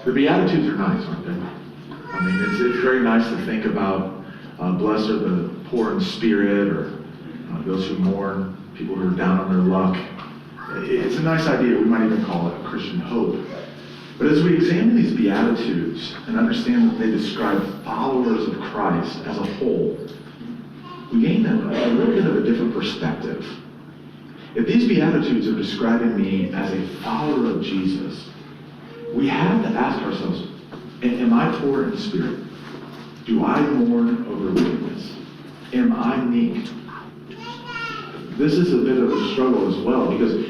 The Beatitudes are nice, aren't they? I mean, it's very nice to think about blessed are the poor in spirit, or those who mourn, people who are down on their luck. It's a nice idea. We might even call it a Christian hope. But as we examine these Beatitudes and understand that they describe followers of Christ as a whole, we gain a little bit of a different perspective. If these Beatitudes are describing me as a follower of Jesus, we have to ask ourselves, am I poor in spirit? Do I mourn over weakness? Am I meek? This is a bit of a struggle as well, because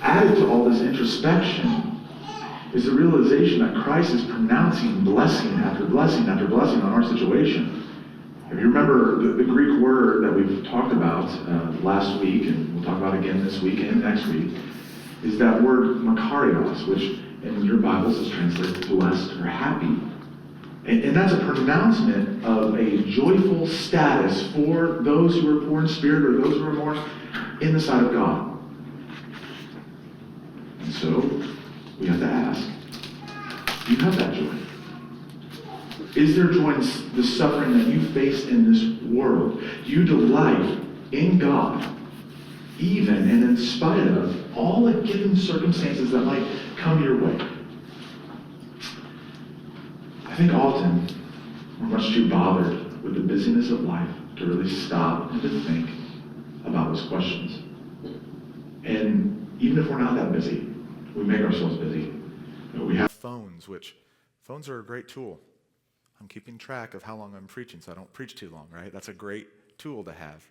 added to all this introspection is the realization that Christ is pronouncing blessing after blessing after blessing on our situation. If you remember the Greek word that we've talked about last week, and we'll talk about again this week and next week, is that word makarios, which in your Bibles is translated blessed or happy. And that's a pronouncement of a joyful status for those who are poor in spirit or those who are more in the sight of God. And so we have to ask, do you have that joy? Is there joy in the suffering that you face in this world? Do you delight in God, even and in spite of all the given circumstances that might come your way? I think often we're much too bothered with the busyness of life to really stop and to think about those questions. And even if we're not that busy, we make ourselves busy. We have phones, which phones are a great tool. I'm keeping track of how long I'm preaching, so I don't preach too long, right? That's a great tool to have.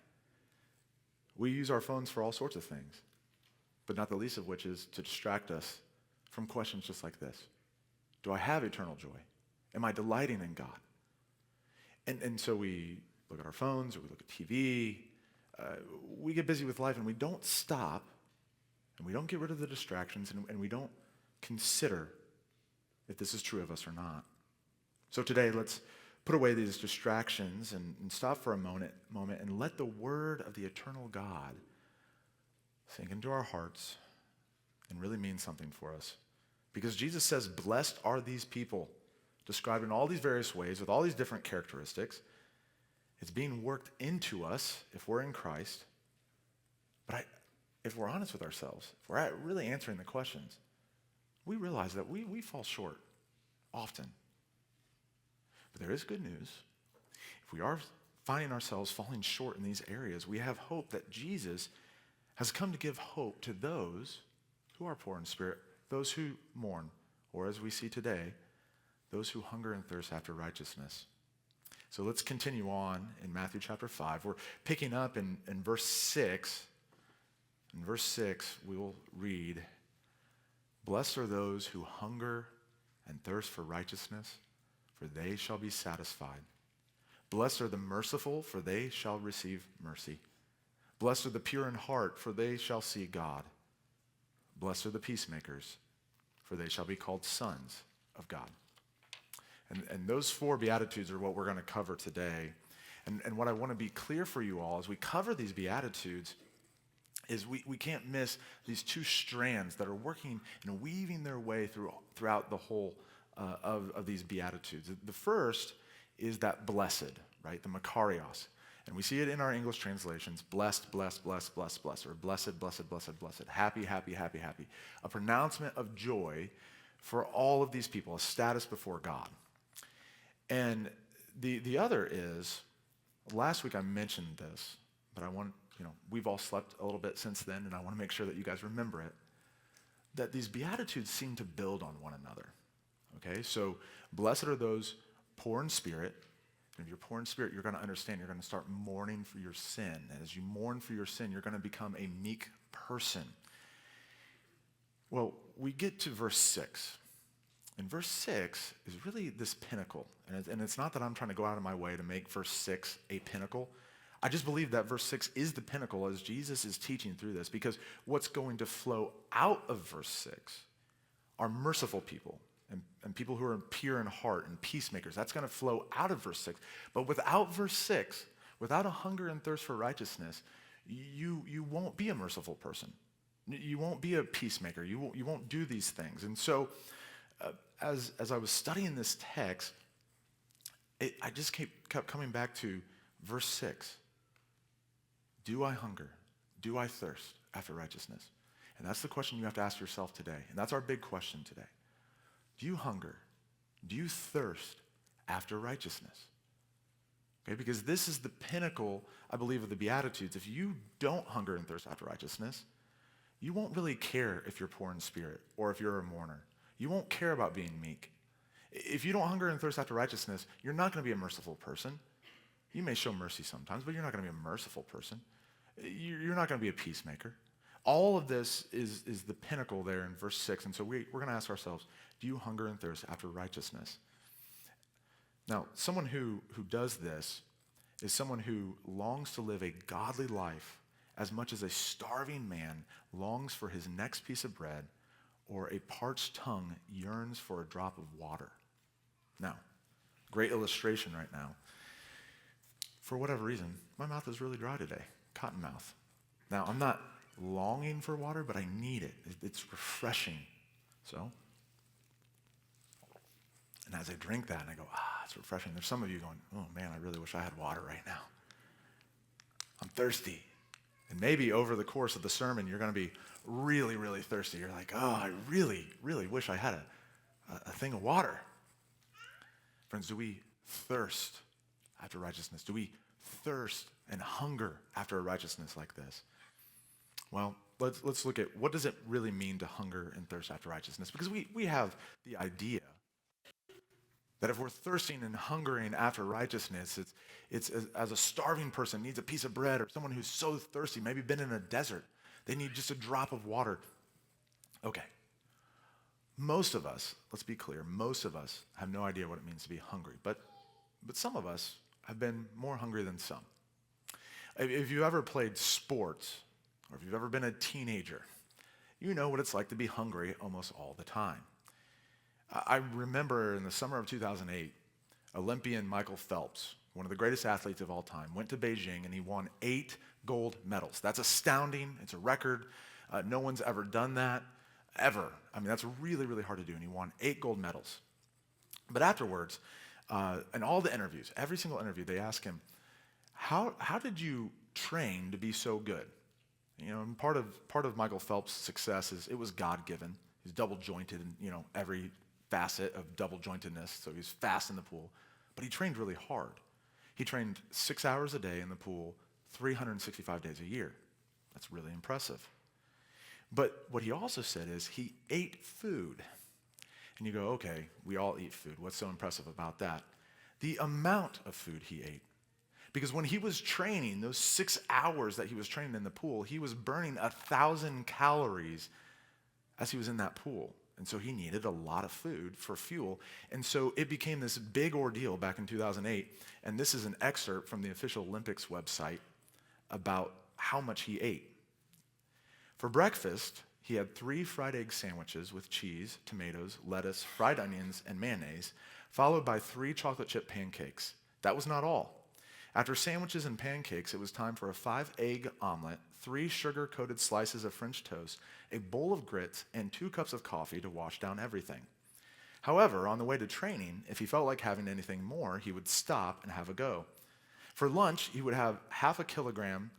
We use our phones for all sorts of things, but not the least of which is to distract us from questions just like this. Do I have eternal joy? Am I delighting in God? And so we look at our phones, or we look at TV. We get busy with life, and we don't stop, and we don't get rid of the distractions, and we don't consider if this is true of us or not. So today, let's put away these distractions and stop for a moment and let the word of the eternal God sink into our hearts and really mean something for us. Because Jesus says, blessed are these people, described in all these various ways with all these different characteristics. It's being worked into us if we're in Christ. But if we're honest with ourselves, if we're really answering the questions, we realize that we fall short often. But there is good news. If we are finding ourselves falling short in these areas, we have hope that Jesus has come to give hope to those who are poor in spirit, those who mourn, or as we see today, those who hunger and thirst after righteousness. So let's continue on in Matthew chapter 5. We're picking up in verse 6. In verse 6, we will read, blessed are those who hunger and thirst for righteousness, for they shall be satisfied. Blessed are the merciful, for they shall receive mercy. Blessed are the pure in heart, for they shall see God. Blessed are the peacemakers, for they shall be called sons of God. And those four Beatitudes are what we're going to cover today. And what I want to be clear for you all as we cover these Beatitudes is we can't miss these two strands that are working and weaving their way throughout the whole of these Beatitudes. The first is that blessed, right? The makarios. And we see it in our English translations, blessed, blessed, blessed, blessed, blessed, or blessed, blessed, blessed, blessed, happy, happy, happy, happy. A pronouncement of joy for all of these people, a status before God. And the other is, last week I mentioned this, but I want, we've all slept a little bit since then, and I want to make sure that you guys remember it, that these Beatitudes seem to build on one another. Okay, so blessed are those poor in spirit. And if you're poor in spirit, you're going to understand, you're going to start mourning for your sin. And as you mourn for your sin, you're going to become a meek person. Well, we get to verse 6. And verse 6 is really this pinnacle. And it's not that I'm trying to go out of my way to make verse 6 a pinnacle. I just believe that verse 6 is the pinnacle as Jesus is teaching through this. Because what's going to flow out of verse 6 are merciful people. And people who are pure in heart and peacemakers. That's going to flow out of verse 6. But without verse 6, without a hunger and thirst for righteousness, you won't be a merciful person. You won't be a peacemaker. You won't do these things. And so As I was studying this text, I just kept coming back to verse 6. Do I hunger? Do I thirst after righteousness? And that's the question you have to ask yourself today. And that's our big question today. Do you hunger? Do you thirst after righteousness? Okay, because this is the pinnacle, I believe, of the Beatitudes. If you don't hunger and thirst after righteousness, you won't really care if you're poor in spirit or if you're a mourner. You won't care about being meek. If you don't hunger and thirst after righteousness, you're not going to be a merciful person. You may show mercy sometimes, but you're not going to be a merciful person. You're not going to be a peacemaker. All of this is the pinnacle there in verse 6. And so we're going to ask ourselves, do you hunger and thirst after righteousness? Now, someone who does this is someone who longs to live a godly life as much as a starving man longs for his next piece of bread or a parched tongue yearns for a drop of water. Now, great illustration right now. For whatever reason, my mouth is really dry today, cotton mouth. Now, I'm not longing for water, but I need it. It's refreshing. So, and as I drink that and I go, it's refreshing. There's some of you going, oh man, I really wish I had water right now. I'm thirsty. And maybe over the course of the sermon, you're going to be really, really thirsty. You're like, I really, really wish I had a thing of water. Friends, do we thirst after righteousness? Do we thirst and hunger after a righteousness like this? Well, let's look at what does it really mean to hunger and thirst after righteousness? Because we have the idea that if we're thirsting and hungering after righteousness, it's as a starving person needs a piece of bread, or someone who's so thirsty, maybe been in a desert, they need just a drop of water. Okay. Most of us, let's be clear, most of us have no idea what it means to be hungry, but some of us have been more hungry than some. If you've ever played sports, or if you've ever been a teenager, you know what it's like to be hungry almost all the time. I remember in the summer of 2008, Olympian Michael Phelps, one of the greatest athletes of all time, went to Beijing and he won 8 gold medals. That's astounding. It's a record. No one's ever done that, ever. I mean, that's really, really hard to do. And he won 8 gold medals. But afterwards, in all the interviews, every single interview, they ask him, how did you train to be so good? You know, and part of Michael Phelps' success is it was God-given. He's double-jointed in, every facet of double-jointedness, so he's fast in the pool. But he trained really hard. He trained 6 hours a day in the pool, 365 days a year. That's really impressive. But what he also said is he ate food. And you go, okay, we all eat food. What's so impressive about that? The amount of food he ate. Because when he was training, those 6 hours that he was training in the pool, he was burning 1,000 calories as he was in that pool. And so he needed a lot of food for fuel. And so it became this big ordeal back in 2008. And this is an excerpt from the official Olympics website about how much he ate. For breakfast, he had 3 fried egg sandwiches with cheese, tomatoes, lettuce, fried onions, and mayonnaise, followed by 3 chocolate chip pancakes. That was not all. After sandwiches and pancakes, it was time for a 5-egg omelet, 3 sugar-coated slices of French toast, a bowl of grits, and 2 cups of coffee to wash down everything. However, on the way to training, if he felt like having anything more, he would stop and have a go. For lunch, he would have half a kilogram,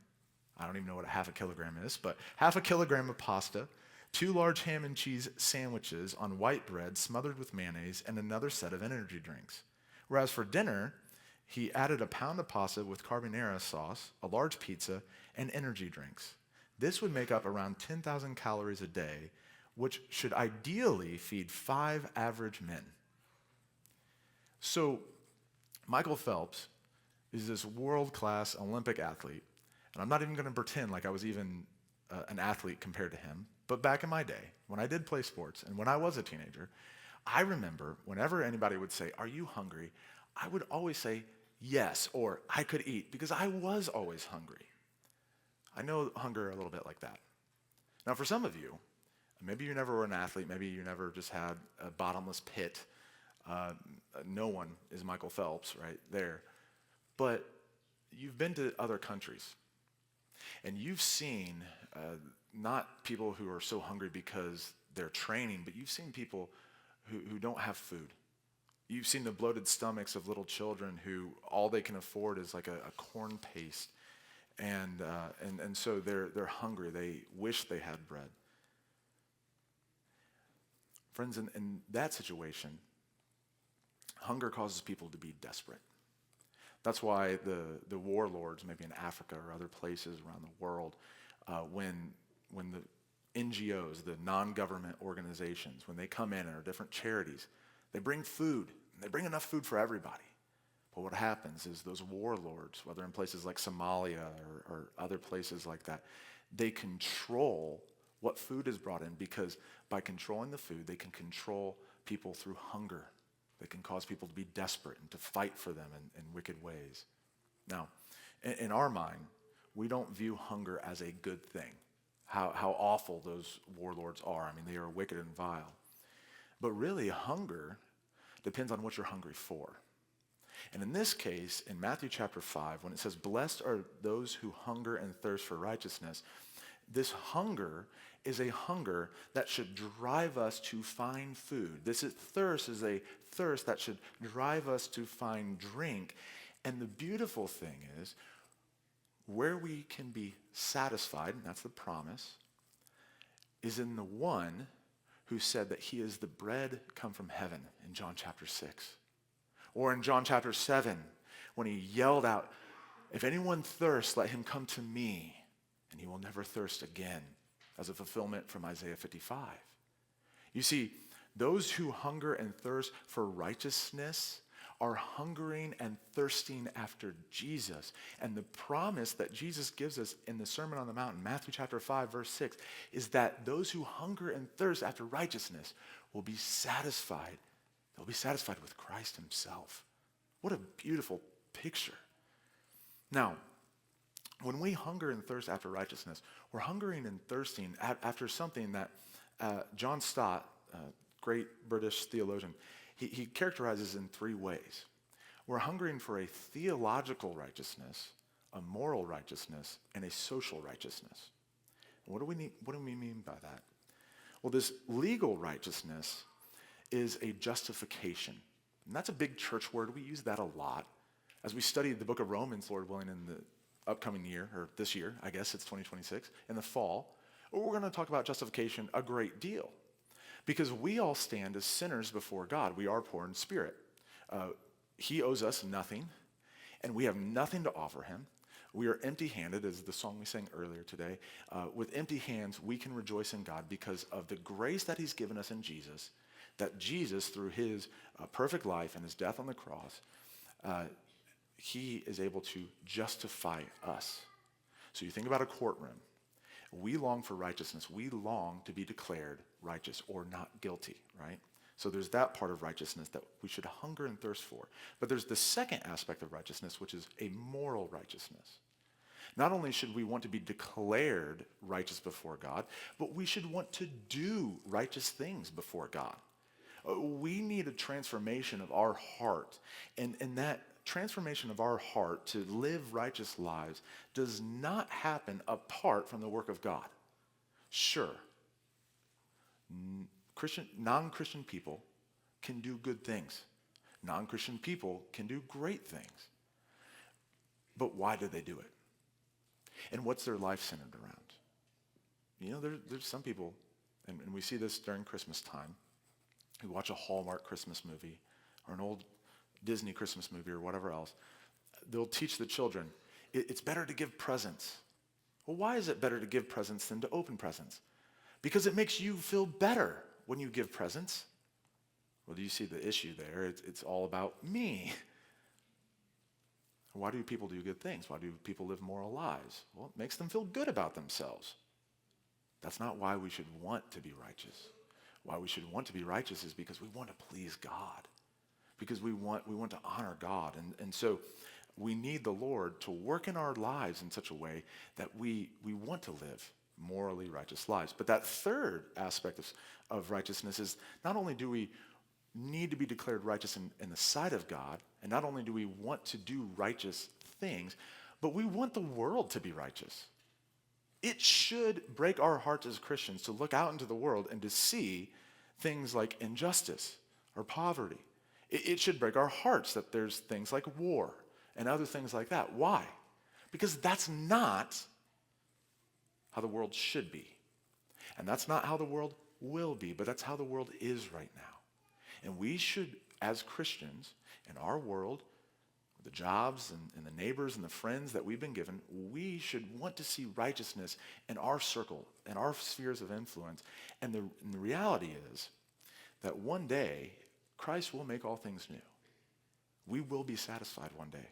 I don't even know what a half a kilogram is, but half a kilogram of pasta, 2 large ham and cheese sandwiches on white bread smothered with mayonnaise, and another set of energy drinks. Whereas for dinner, he added a pound of pasta with carbonara sauce, a large pizza, and energy drinks. This would make up around 10,000 calories a day, which should ideally feed 5 average men. So Michael Phelps is this world-class Olympic athlete, and I'm not even going to pretend like I was even an athlete compared to him, but back in my day, when I did play sports and when I was a teenager, I remember whenever anybody would say, "Are you hungry?" I would always say, "Yes," or "I could eat," because I was always hungry. I know hunger a little bit like that. Now, for some of you, maybe you never were an athlete, maybe you never just had a bottomless pit. No one is Michael Phelps right there. But you've been to other countries, and you've seen not people who are so hungry because they're training, but you've seen people who don't have food. You've seen the bloated stomachs of little children who all they can afford is like a corn paste. And so they're hungry. They wish they had bread. Friends, in that situation, hunger causes people to be desperate. That's why the warlords, maybe in Africa or other places around the world, when the NGOs, the non-government organizations, when they come in or different charities, they bring food. And they bring enough food for everybody. But what happens is those warlords, whether in places like Somalia or other places like that, they control what food is brought in, because by controlling the food, they can control people through hunger. They can cause people to be desperate and to fight for them in wicked ways. Now, in our mind, we don't view hunger as a good thing. How awful those warlords are. I mean, they are wicked and vile. But really, hunger depends on what you're hungry for. And in this case, in Matthew chapter 5, when it says, "Blessed are those who hunger and thirst for righteousness," this hunger is a hunger that should drive us to find food. Thirst is a thirst that should drive us to find drink. And the beautiful thing is, where we can be satisfied, and that's the promise, is in the one who said that he is the bread come from heaven in John chapter 6. Or in John chapter 7, when he yelled out, "If anyone thirsts, let him come to me, and he will never thirst again," as a fulfillment from Isaiah 55. You see, those who hunger and thirst for righteousness are hungering and thirsting after Jesus. And the promise that Jesus gives us in the Sermon on the Mount, Matthew chapter 5, verse 6, is that those who hunger and thirst after righteousness will be satisfied. They'll be satisfied with Christ himself. What a beautiful picture. Now, when we hunger and thirst after righteousness, we're hungering and thirsting after something that John Stott, great British theologian, he characterizes in three ways. We're hungering for a theological righteousness, a moral righteousness, and a social righteousness. What do we mean by that? Well, this legal righteousness is a justification. And that's a big church word. We use that a lot. As we study the book of Romans, Lord willing, in the upcoming year, or this year, I guess it's 2026, in the fall, we're going to talk about justification a great deal. Because we all stand as sinners before God. We are poor in spirit. He owes us nothing, and we have nothing to offer him. We are empty-handed, as the song we sang earlier today. With empty hands, we can rejoice in God because of the grace that he's given us in Jesus, that Jesus, through his perfect life and his death on the cross, he is able to justify us. So you think about a courtroom. We long for righteousness. We long to be declared righteous or not guilty, right? So there's that part of righteousness that we should hunger and thirst for. But there's the second aspect of righteousness, which is a moral righteousness. Not only should we want to be declared righteous before God, but we should want to do righteous things before God. We need a transformation of our heart, and that transformation of our heart to live righteous lives does not happen apart from the work of God. Sure, non-Christian people can do good things. Non-Christian people can do great things. But why do they do it? And what's their life centered around? You know, there's some people, and we see this during Christmas time, who watch a Hallmark Christmas movie or an old Disney Christmas movie or whatever else. They'll teach the children, it's better to give presents. Well, why is it better to give presents than to open presents? Because it makes you feel better when you give presents. Well, do you see the issue there? It's all about me. Why do people do good things? Why do people live moral lives? Well, it makes them feel good about themselves. That's not why we should want to be righteous. Why we should want to be righteous is because we want to please God. Because we want to honor God. And so we need the Lord to work in our lives in such a way that we want to live morally righteous lives. But that third aspect of righteousness is not only do we need to be declared righteous in the sight of God, and not only do we want to do righteous things, but we want the world to be righteous. It should break our hearts as Christians to look out into the world and to see things like injustice or poverty. It should break our hearts that there's things like war and other things like that. Why? Because that's not how the world should be. And that's not how the world will be, but that's how the world is right now. And we should, as Christians, in our world, the jobs and the neighbors and the friends that we've been given, we should want to see righteousness in our circle, in our spheres of influence. And the reality is that one day, Christ will make all things new. We will be satisfied one day.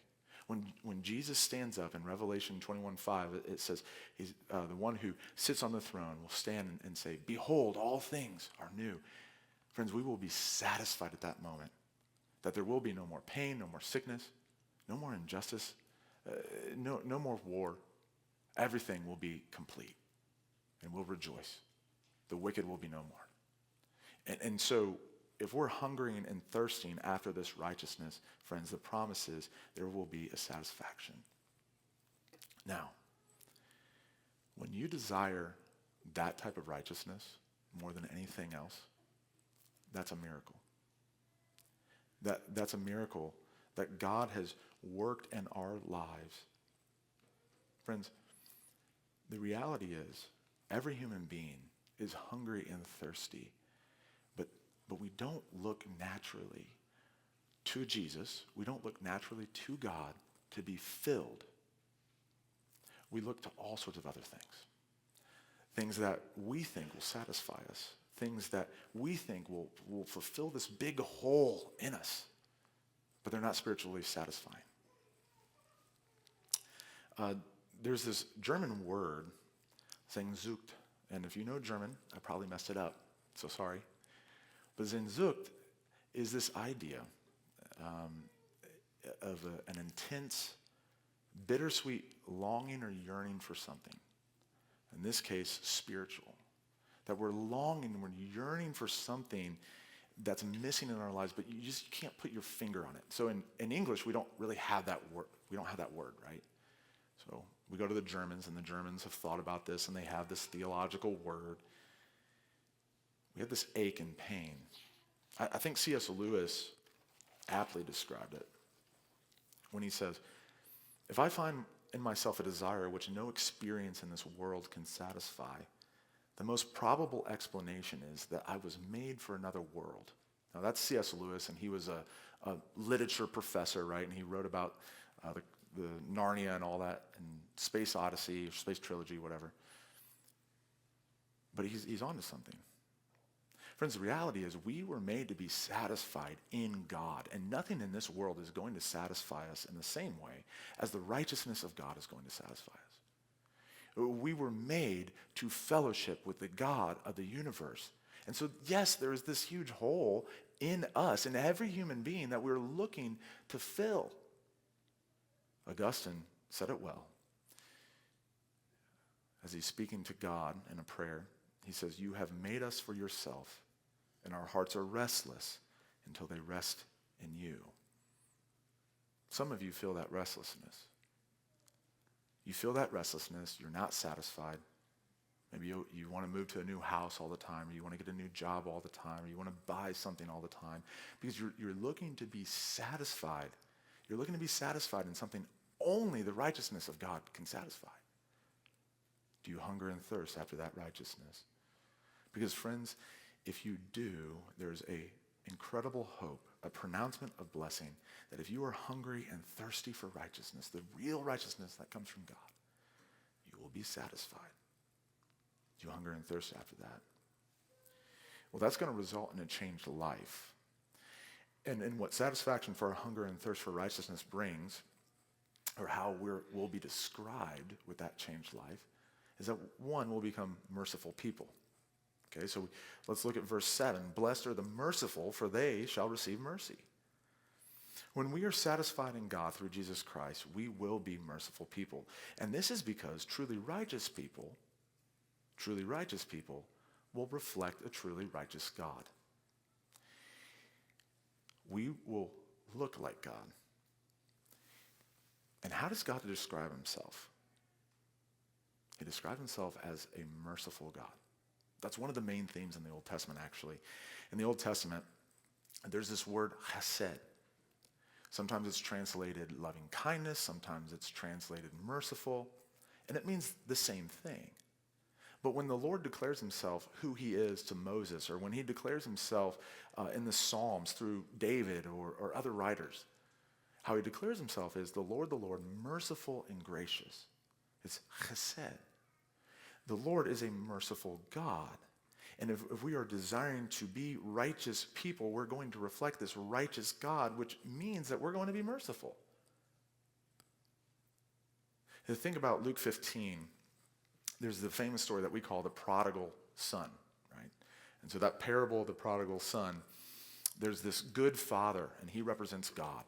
When Jesus stands up in Revelation 21:5, it says, he's, the one who sits on the throne will stand and say, behold, all things are new. Friends, we will be satisfied at that moment that there will be no more pain, no more sickness, no more injustice, no more war. Everything will be complete, and we'll rejoice. The wicked will be no more. And so if we're hungering and thirsting after this righteousness, friends, the promise is there will be a satisfaction. Now, when you desire that type of righteousness more than anything else, that's a miracle. That's a miracle that God has worked in our lives. Friends, the reality is every human being is hungry and thirsty, but we don't look naturally to Jesus. We don't look naturally to God to be filled. We look to all sorts of other things. Things that we think will satisfy us. Things that we think will fulfill this big hole in us. But they're not spiritually satisfying. There's this German word, Sehnsucht. And if you know German, I probably messed it up. So sorry. But Sehnsucht is this idea of an intense, bittersweet longing or yearning for something. In this case, spiritual. That we're longing, we're yearning for something that's missing in our lives, but you can't put your finger on it. So in English, we don't really have that word. We don't have that word, right? So we go to the Germans, and the Germans have thought about this, and they have this theological word. We have this ache and pain. I think C.S. Lewis aptly described it when he says, if I find in myself a desire which no experience in this world can satisfy, the most probable explanation is that I was made for another world. Now that's C.S. Lewis, and he was a literature professor, right? And he wrote about the Narnia and all that, and Space Odyssey, or Space Trilogy, whatever. But he's onto something. Friends, the reality is we were made to be satisfied in God, and nothing in this world is going to satisfy us in the same way as the righteousness of God is going to satisfy us. We were made to fellowship with the God of the universe. And so, yes, there is this huge hole in us, in every human being, that we're looking to fill. Augustine said it well. As he's speaking to God in a prayer, he says, you have made us for yourself, and our hearts are restless until they rest in you. Some of you feel that restlessness. You feel that restlessness, you're not satisfied. Maybe you want to move to a new house all the time, or you want to get a new job all the time, or you want to buy something all the time, because you're looking to be satisfied. You're looking to be satisfied in something only the righteousness of God can satisfy. Do you hunger and thirst after that righteousness? Because friends, if you do, there's an incredible hope, a pronouncement of blessing, that if you are hungry and thirsty for righteousness, the real righteousness that comes from God, you will be satisfied. Do you hunger and thirst after that? Well, that's going to result in a changed life. And what satisfaction for our hunger and thirst for righteousness brings, or how we'll be described with that changed life, is that one, we'll become merciful people. Okay, so let's look at verse 7. Blessed are the merciful, for they shall receive mercy. When we are satisfied in God through Jesus Christ, we will be merciful people. And this is because truly righteous people will reflect a truly righteous God. We will look like God. And how does God describe himself? He describes himself as a merciful God. That's one of the main themes in the Old Testament, actually. In the Old Testament, there's this word chesed. Sometimes it's translated loving kindness, sometimes it's translated merciful, and it means the same thing. But when the Lord declares himself who he is to Moses, or when he declares himself in the Psalms through David or other writers, how he declares himself is the Lord, merciful and gracious. It's chesed. The Lord is a merciful God. And if we are desiring to be righteous people, we're going to reflect this righteous God, which means that we're going to be merciful. The thing about Luke 15, there's the famous story that we call the prodigal son, right? And so that parable of the prodigal son, there's this good father, and he represents God.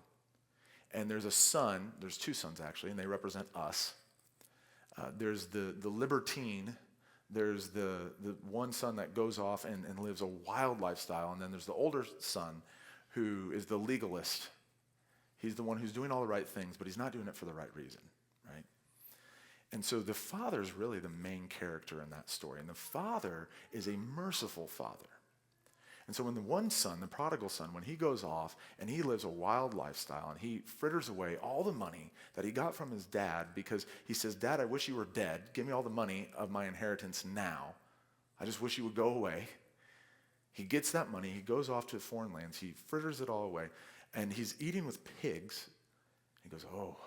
And there's a son, there's two sons actually, and they represent us. There's the libertine, there's the one son that goes off and lives a wild lifestyle, and then there's the older son who is the legalist. He's the one who's doing all the right things, but he's not doing it for the right reason, right? And so the father is really the main character in that story, and the father is a merciful father. And so when the one son, the prodigal son, when he goes off and he lives a wild lifestyle and he fritters away all the money that he got from his dad because he says, Dad, I wish you were dead. Give me all the money of my inheritance now. I just wish you would go away. He gets that money. He goes off to foreign lands. He fritters it all away. And he's eating with pigs. He goes, oh,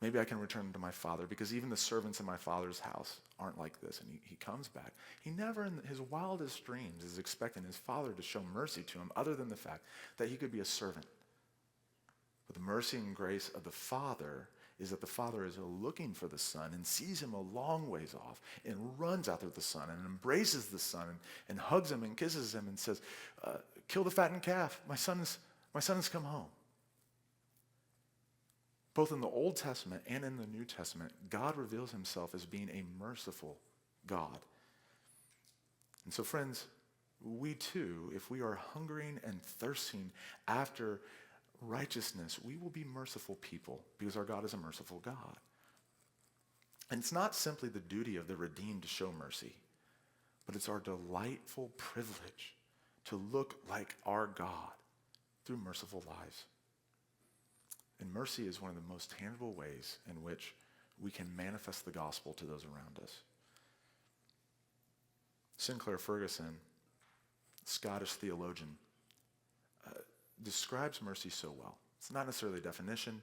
maybe I can return to my father because even the servants in my father's house aren't like this. And he comes back. He never in his wildest dreams is expecting his father to show mercy to him other than the fact that he could be a servant. But the mercy and grace of the father is that the father is looking for the son and sees him a long ways off and runs after the son and embraces the son and hugs him and kisses him and says, kill the fattened calf. My son has come home. Both in the Old Testament and in the New Testament, God reveals himself as being a merciful God. And so, friends, we too, if we are hungering and thirsting after righteousness, we will be merciful people because our God is a merciful God. And it's not simply the duty of the redeemed to show mercy, but it's our delightful privilege to look like our God through merciful lives. And mercy is one of the most tangible ways in which we can manifest the gospel to those around us. Sinclair Ferguson, Scottish theologian, describes mercy so well. It's not necessarily a definition.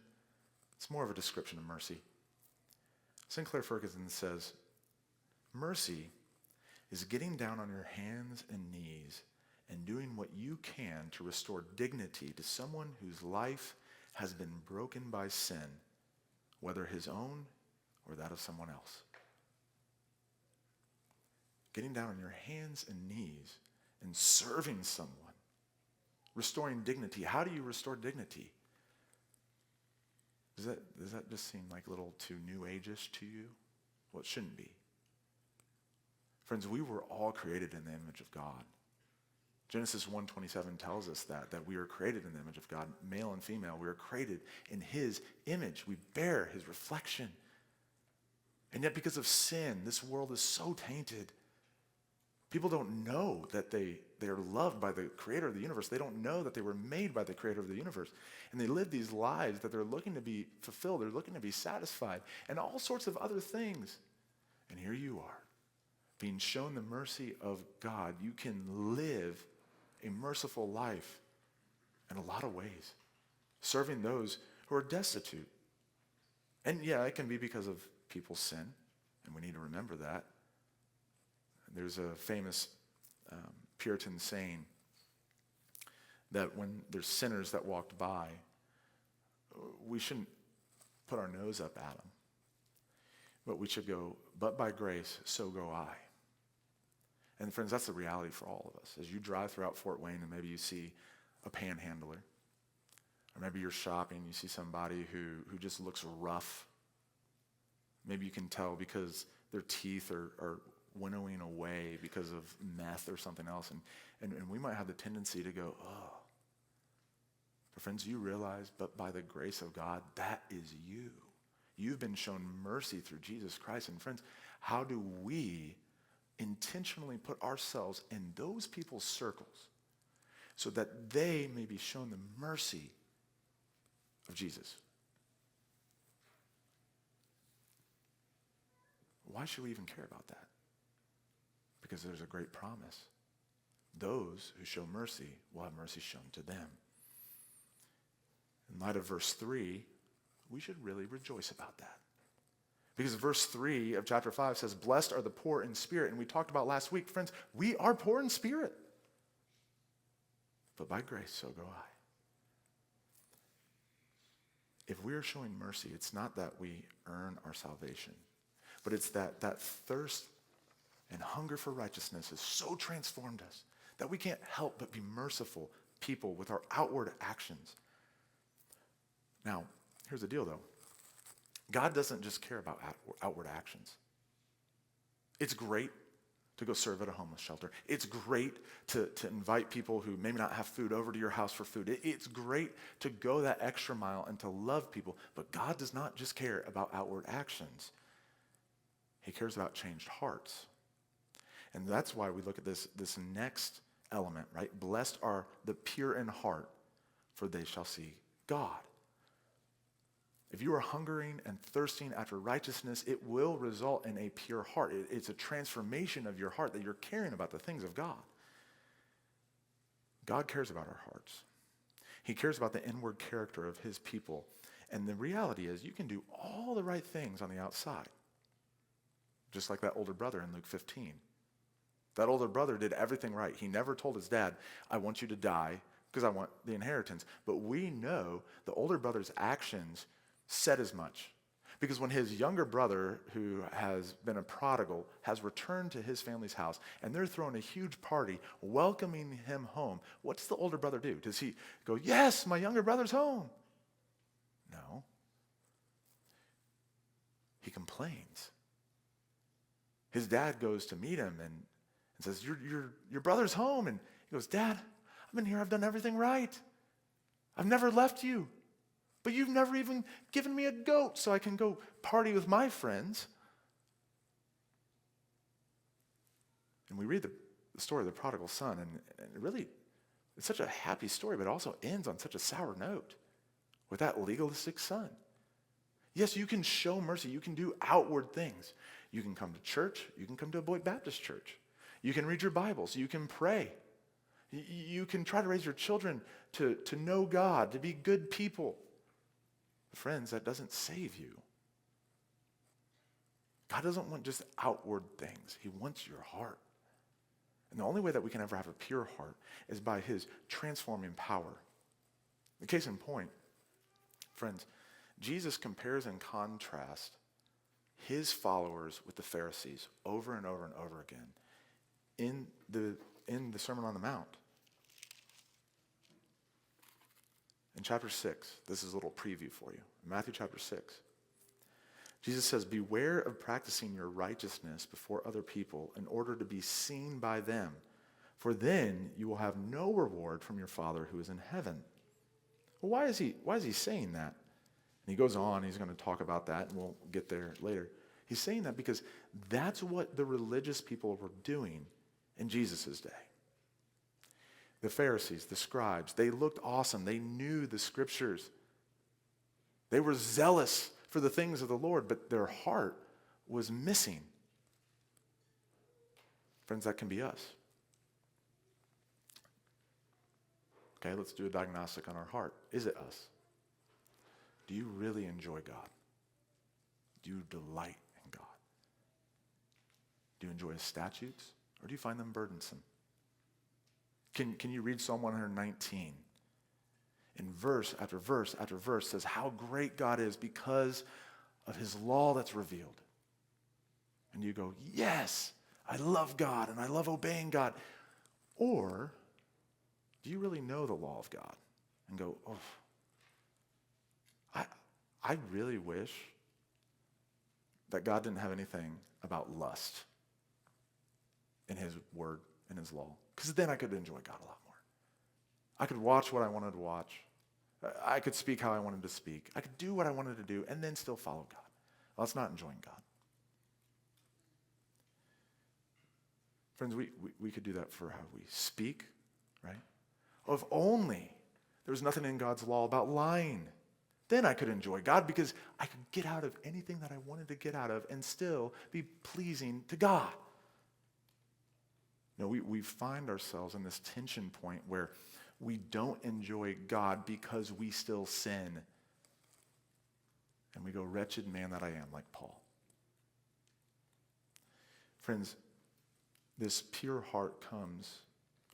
It's more of a description of mercy. Sinclair Ferguson says, mercy is getting down on your hands and knees and doing what you can to restore dignity to someone whose life has been broken by sin, whether his own or that of someone else. Getting down on your hands and knees and serving someone, restoring dignity. How do you restore dignity? Does that just seem like a little too new age-ish to you? Well, it shouldn't be. Friends, we were all created in the image of God. Genesis 1:27 tells us that we are created in the image of God, male and female. We are created in his image. We bear his reflection. And yet because of sin, this world is so tainted. People don't know that they are loved by the creator of the universe. They don't know that they were made by the creator of the universe. And they live these lives that they're looking to be fulfilled. They're looking to be satisfied and all sorts of other things. And here you are, being shown the mercy of God. You can live a merciful life in a lot of ways, serving those who are destitute. And yeah, it can be because of people's sin, and we need to remember that. There's a famous Puritan saying that when there's sinners that walked by, we shouldn't put our nose up at them, but we should go, but by grace, so go I. And friends, that's the reality for all of us. As you drive throughout Fort Wayne and maybe you see a panhandler, or maybe you're shopping, you see somebody who just looks rough. Maybe you can tell because their teeth are winnowing away because of meth or something else. And we might have the tendency to go, oh. But friends, you realize, but by the grace of God, that is you. You've been shown mercy through Jesus Christ. And friends, how do we intentionally put ourselves in those people's circles so that they may be shown the mercy of Jesus. Why should we even care about that? Because there's a great promise. Those who show mercy will have mercy shown to them. In light of verse 3, we should really rejoice about that. Because verse 3 of chapter 5 says, blessed are the poor in spirit. And we talked about last week, friends, we are poor in spirit. But by grace, so go I. If we are showing mercy, it's not that we earn our salvation, but it's that thirst and hunger for righteousness has so transformed us that we can't help but be merciful people with our outward actions. Now, here's the deal, though. God doesn't just care about outward actions. It's great to go serve at a homeless shelter. It's great to invite people who maybe not have food over to your house for food. It's great to go that extra mile and to love people. But God does not just care about outward actions. He cares about changed hearts. And that's why we look at this next element, right? Blessed are the pure in heart, for they shall see God. If you are hungering and thirsting after righteousness, it will result in a pure heart. It's a transformation of your heart that you're caring about the things of God. God cares about our hearts. He cares about the inward character of his people. And the reality is you can do all the right things on the outside. Just like that older brother in Luke 15. That older brother did everything right. He never told his dad, I want you to die because I want the inheritance. But we know the older brother's actions said as much. Because when his younger brother, who has been a prodigal, has returned to his family's house, and they're throwing a huge party welcoming him home, what does the older brother do? Does he go, yes, my younger brother's home? No. He complains. His dad goes to meet him and says, your brother's home. And he goes, Dad, I've been here. I've done everything right. I've never left you. But you've never even given me a goat so I can go party with my friends. And we read the story of the prodigal son, and really, it's such a happy story, but it also ends on such a sour note with that legalistic son. Yes, you can show mercy. You can do outward things. You can come to church. You can come to a Boyd Baptist church. You can read your Bibles. You can pray. You can try to raise your children to know God, to be good people. Friends, that doesn't save you. God doesn't want just outward things. He wants your heart. And the only way that we can ever have a pure heart is by his transforming power. The case in point, friends, Jesus compares and contrasts his followers with the Pharisees over and over and over again in the Sermon on the Mount. In chapter 6, this is a little preview for you. Matthew chapter 6. Jesus says, beware of practicing your righteousness before other people in order to be seen by them, for then you will have no reward from your Father who is in heaven. Well, why is he saying that? And he goes on, he's going to talk about that, and we'll get there later. He's saying that because that's what the religious people were doing in Jesus' day. The Pharisees, the scribes, they looked awesome. They knew the scriptures. They were zealous for the things of the Lord, but their heart was missing. Friends, that can be us. Okay, let's do a diagnostic on our heart. Is it us? Do you really enjoy God? Do you delight in God? Do you enjoy his statutes, or do you find them burdensome? Can you read Psalm 119? And verse after verse after verse says how great God is because of his law that's revealed. And you go, yes, I love God and I love obeying God. Or do you really know the law of God and go, oh, I really wish that God didn't have anything about lust in his word, in his law. Because then I could enjoy God a lot more. I could watch what I wanted to watch. I could speak how I wanted to speak. I could do what I wanted to do and then still follow God. Well, that's not enjoying God. Friends, we could do that for how we speak, right? Oh, if only there was nothing in God's law about lying. Then I could enjoy God because I could get out of anything that I wanted to get out of and still be pleasing to God. No, we find ourselves in this tension point where we don't enjoy God because we still sin. And we go, wretched man that I am, like Paul. Friends, this pure heart comes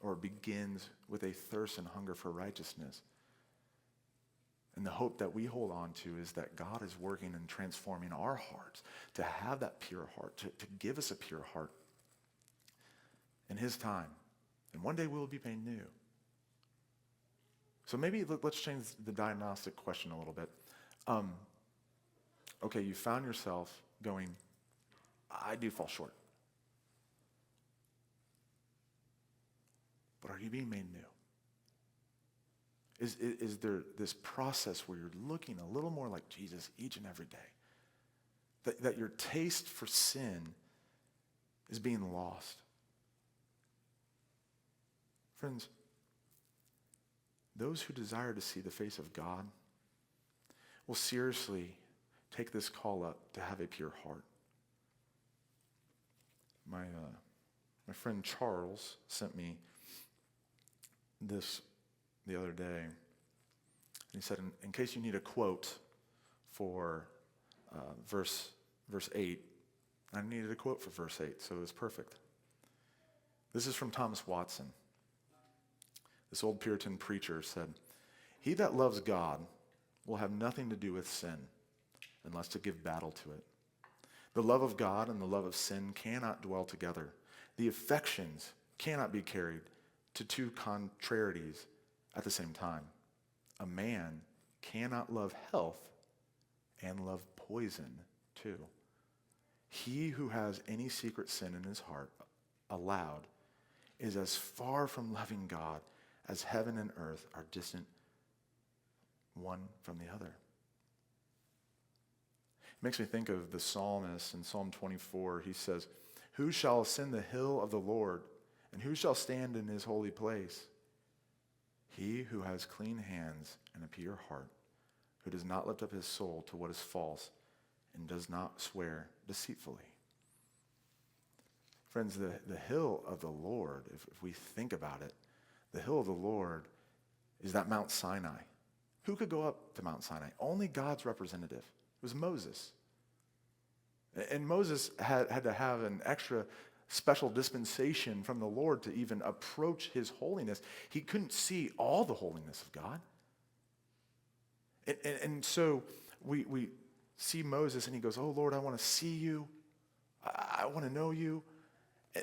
or begins with a thirst and hunger for righteousness. And the hope that we hold on to is that God is working and transforming our hearts to have that pure heart, to give us a pure heart in his time. And one day we'll be made new. So maybe let's change the diagnostic question a little bit. Okay, you found yourself going, I do fall short. But are you being made new? Is there this process where you're looking a little more like Jesus each and every day? That your taste for sin is being lost? Friends, those who desire to see the face of God will seriously take this call up to have a pure heart. My friend Charles sent me this the other day. And he said, in case you need a quote for verse 8, I needed a quote for verse 8, so it was perfect. This is from Thomas Watson. This old Puritan preacher said, "He that loves God will have nothing to do with sin unless to give battle to it. The love of God and the love of sin cannot dwell together. The affections cannot be carried to two contrarieties at the same time. A man cannot love health and love poison too. He who has any secret sin in his heart aloud is as far from loving God as heaven and earth are distant one from the other." It makes me think of the psalmist in Psalm 24. He says, "Who shall ascend the hill of the Lord, and who shall stand in his holy place? He who has clean hands and a pure heart, who does not lift up his soul to what is false and does not swear deceitfully." Friends, the hill of the Lord, if we think about it, the hill of the Lord is that Mount Sinai. Who could go up to Mount Sinai? Only God's representative. It was Moses. And Moses had to have an extra special dispensation from the Lord to even approach his holiness. He couldn't see all the holiness of God. And so we see Moses and he goes, "Oh Lord, I want to see you. I want to know you."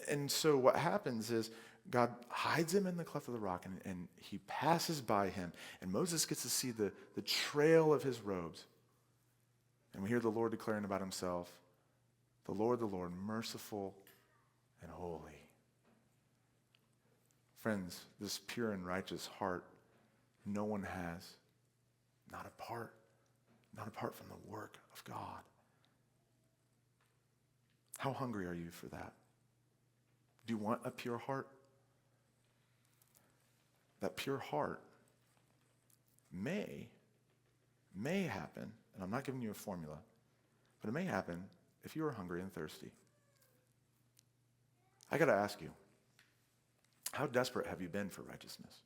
And so what happens is God hides him in the cleft of the rock and he passes by him. And Moses gets to see the trail of his robes. And we hear the Lord declaring about himself, the Lord, merciful and holy. Friends, this pure and righteous heart, no one has, not apart from the work of God. How hungry are you for that? Do you want a pure heart? That pure heart may happen, and I'm not giving you a formula, but it may happen if you are hungry and thirsty. I got to ask you, how desperate have you been for righteousness?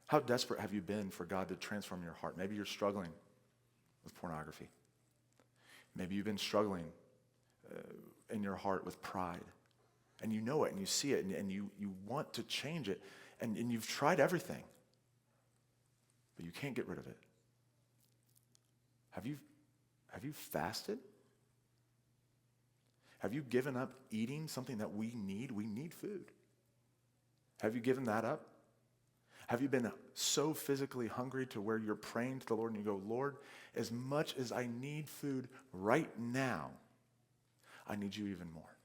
How desperate have you been for God to transform your heart? Maybe you're struggling with pornography. Maybe you've been struggling in your heart with pride. And you know it and you see it and you want to change it. And you've tried everything. But you can't get rid of it. Have you fasted? Have you given up eating something that we need? We need food. Have you given that up? Have you been so physically hungry to where you're praying to the Lord and you go, "Lord, as much as I need food right now, I need you even more"?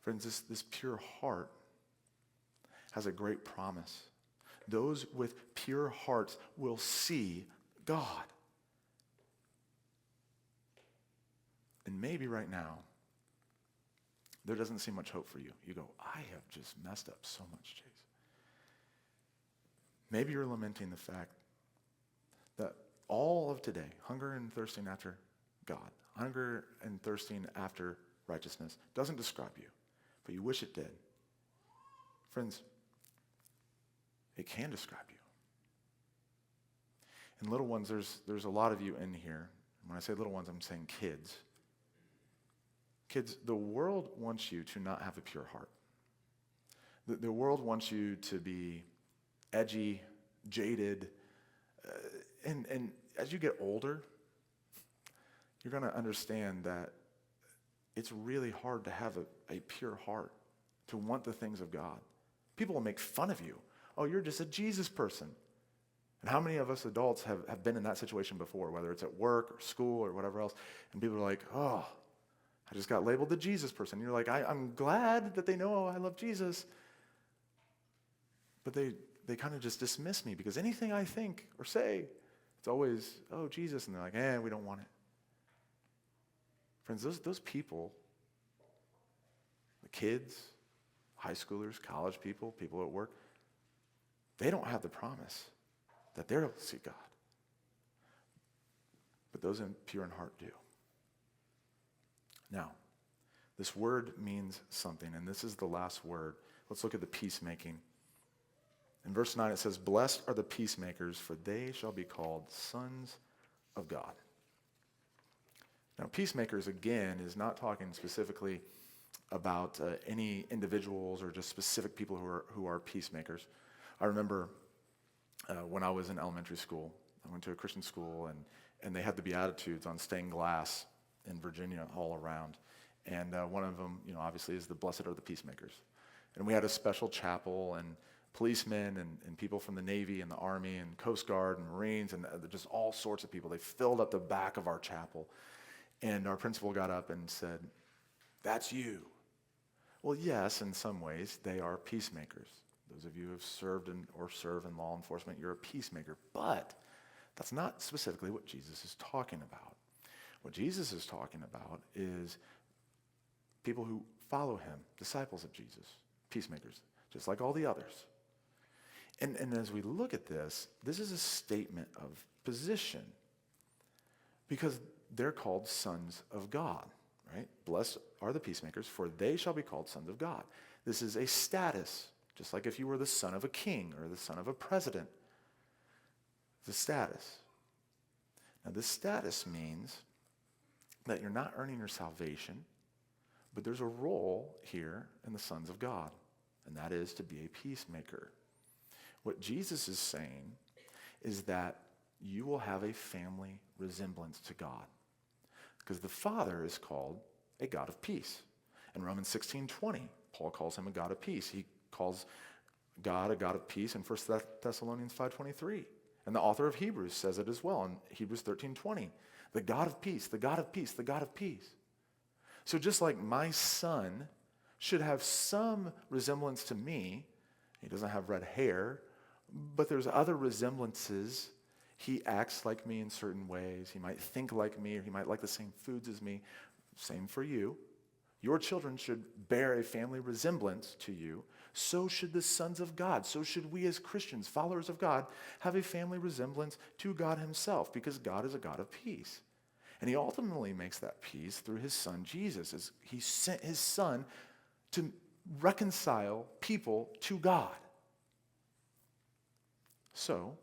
Friends, this pure heart has a great promise. Those with pure hearts will see God. And maybe right now, there doesn't seem much hope for you. You go, I have just messed up so much, Chase. Maybe you're lamenting the fact that all of today, hunger and thirsting after God, hunger and thirsting after righteousness, doesn't describe you, but you wish it did. Friends, it can describe you. And little ones, there's a lot of you in here. When I say little ones, I'm saying kids. Kids, the world wants you to not have a pure heart. The world wants you to be edgy, jaded, and as you get older, you're going to understand that it's really hard to have a pure heart, to want the things of God. People will make fun of you. Oh, you're just a Jesus person. And how many of us adults have been in that situation before, whether it's at work or school or whatever else, and people are like, oh, I just got labeled the Jesus person. And you're like, I'm glad that they know I love Jesus, but they kind of just dismiss me because anything I think or say, it's always, oh, Jesus, and they're like, we don't want it. Friends, those people, the kids, high schoolers, college people, people at work, they don't have the promise that they'll see God. But those pure in heart do. Now, this word means something, and this is the last word. Let's look at the peacemaking. In verse 9 it says, blessed are the peacemakers, for they shall be called sons of God. Now, peacemakers, again, is not talking specifically about any individuals or just specific people who are peacemakers. I remember when I was in elementary school, I went to a Christian school, and they had the Beatitudes on stained glass in Virginia all around. And one of them, obviously, is the blessed are the peacemakers. And we had a special chapel, and policemen and people from the Navy and the Army and Coast Guard and Marines and just all sorts of people. They filled up the back of our chapel. And our principal got up and said, that's you. Well, yes, in some ways, they are peacemakers. Those of you who have served or serve in law enforcement, you're a peacemaker. But that's not specifically what Jesus is talking about. What Jesus is talking about is people who follow him, disciples of Jesus, peacemakers, just like all the others. And as we look at this is a statement of position because they're called sons of God, right? Blessed are the peacemakers, for they shall be called sons of God. This is a status, just like if you were the son of a king or the son of a president. It's a status. Now, this status means that you're not earning your salvation, but there's a role here in the sons of God, and that is to be a peacemaker. What Jesus is saying is that you will have a family resemblance to God, because the Father is called a God of peace. In Romans 16:20, Paul calls him a God of peace. He calls God a God of peace in 1 Thessalonians 5:23. And the author of Hebrews says it as well in Hebrews 13:20. The God of peace, the God of peace, the God of peace. So just like my son should have some resemblance to me, he doesn't have red hair, but there's other resemblances. He acts like me in certain ways. He might think like me, or he might like the same foods as me. Same for you. Your children should bear a family resemblance to you. So should the sons of God. So should we as Christians, followers of God, have a family resemblance to God himself, because God is a God of peace. And he ultimately makes that peace through his son Jesus, as he sent his son to reconcile people to God. So,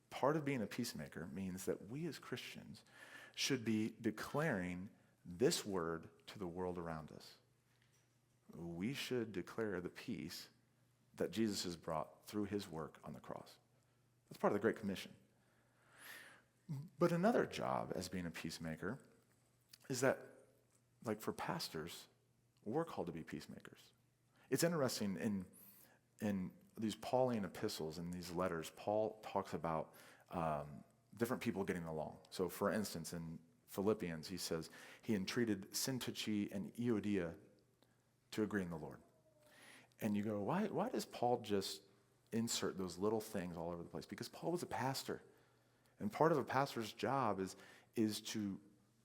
part of being a peacemaker means that we as Christians should be declaring this word to the world around us. We should declare the peace that Jesus has brought through his work on the cross. That's part of the Great Commission. But another job as being a peacemaker is that, like for pastors, we're called to be peacemakers. It's interesting in these Pauline epistles and these letters, Paul talks about different people getting along. So for instance, in Philippians, he says he entreated Syntyche and Euodia to agree in the Lord. And you go, why does Paul just insert those little things all over the place? Because Paul was a pastor. And part of a pastor's job is to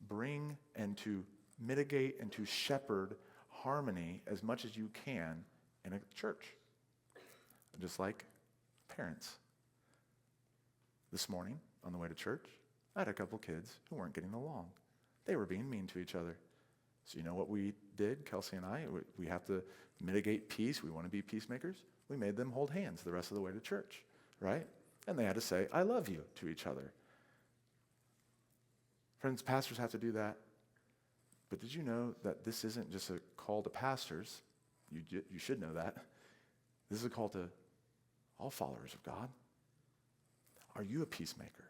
bring and to mitigate and to shepherd harmony as much as you can in a church. Just like parents. This morning, on the way to church, I had a couple kids who weren't getting along. They were being mean to each other. So you know what we did, Kelsey and I? We have to mitigate peace. We want to be peacemakers. We made them hold hands the rest of the way to church, right? And they had to say, I love you to each other. Friends, pastors have to do that. But did you know that this isn't just a call to pastors? You should know that. This is a call to all followers of God. Are you a peacemaker?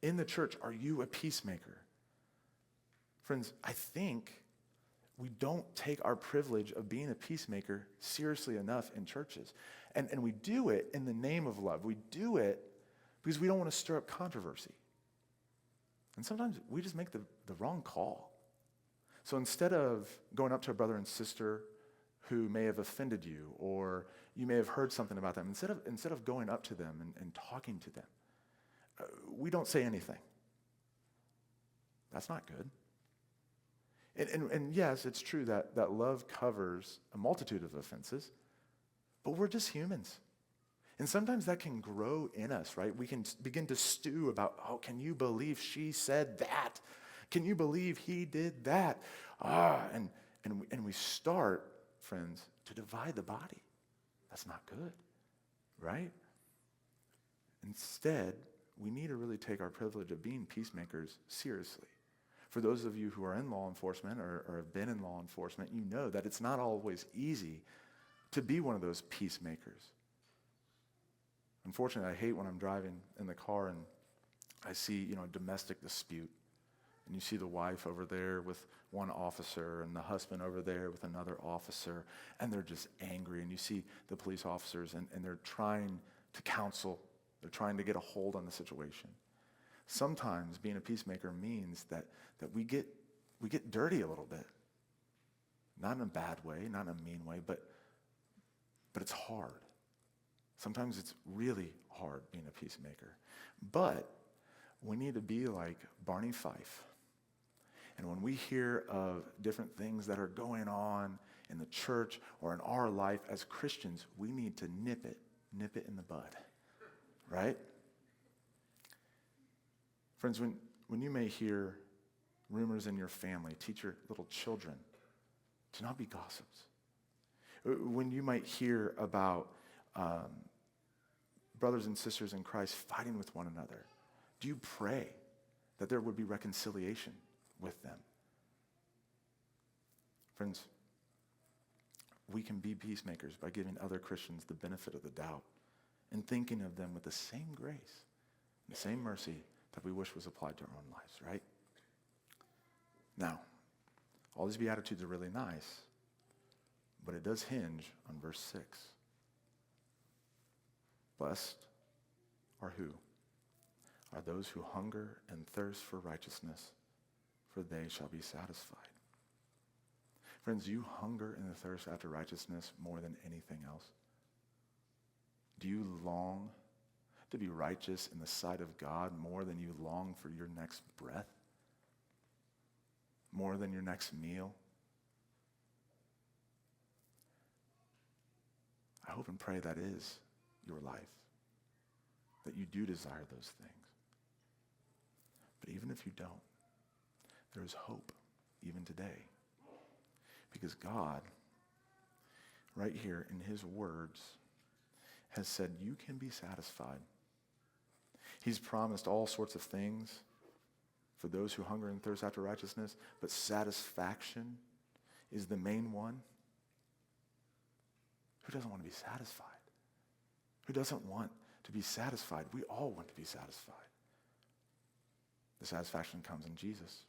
In the church, are you a peacemaker? Friends, I think we don't take our privilege of being a peacemaker seriously enough in churches. And we do it in the name of love. We do it because we don't want to stir up controversy. And sometimes we just make the wrong call. So instead of going up to a brother and sister who may have offended you, or you may have heard something about them, instead of going up to them and talking to them, we don't say anything. That's not good. And yes, it's true that love covers a multitude of offenses, but we're just humans. And sometimes that can grow in us, right? We can begin to stew about, oh, can you believe she said that? Can you believe he did that? And we start, friends, to divide the body. That's not good, right? Instead, we need to really take our privilege of being peacemakers seriously. For those of you who are in law enforcement or have been in law enforcement, you know that it's not always easy to be one of those peacemakers. Unfortunately, I hate when I'm driving in the car and I see, a domestic dispute. And you see the wife over there with one officer and the husband over there with another officer, and they're just angry. And you see the police officers and they're trying to counsel. They're trying to get a hold on the situation. Sometimes being a peacemaker means that we get dirty a little bit. Not in a bad way, not in a mean way, but it's hard. Sometimes it's really hard being a peacemaker. But we need to be like Barney Fife. And when we hear of different things that are going on in the church or in our life as Christians, we need to nip it in the bud, right? Friends, when you may hear rumors in your family, teach your little children to not be gossips. When you might hear about brothers and sisters in Christ fighting with one another, do you pray that there would be reconciliation with them? Friends, we can be peacemakers by giving other Christians the benefit of the doubt and thinking of them with the same grace, the same mercy that we wish was applied to our own lives, right? Now, all these Beatitudes are really nice, but it does hinge on verse 6. Blessed are who? Are those who hunger and thirst for righteousness, for they shall be satisfied. Friends, do you hunger and thirst after righteousness more than anything else? Do you long to be righteous in the sight of God more than you long for your next breath? More than your next meal? I hope and pray that is your life, that you do desire those things. But even if you don't, there is hope even today. Because God, right here in his words, has said you can be satisfied. He's promised all sorts of things for those who hunger and thirst after righteousness, but satisfaction is the main one. Who doesn't want to be satisfied? Who doesn't want to be satisfied? We all want to be satisfied. The satisfaction comes in Jesus.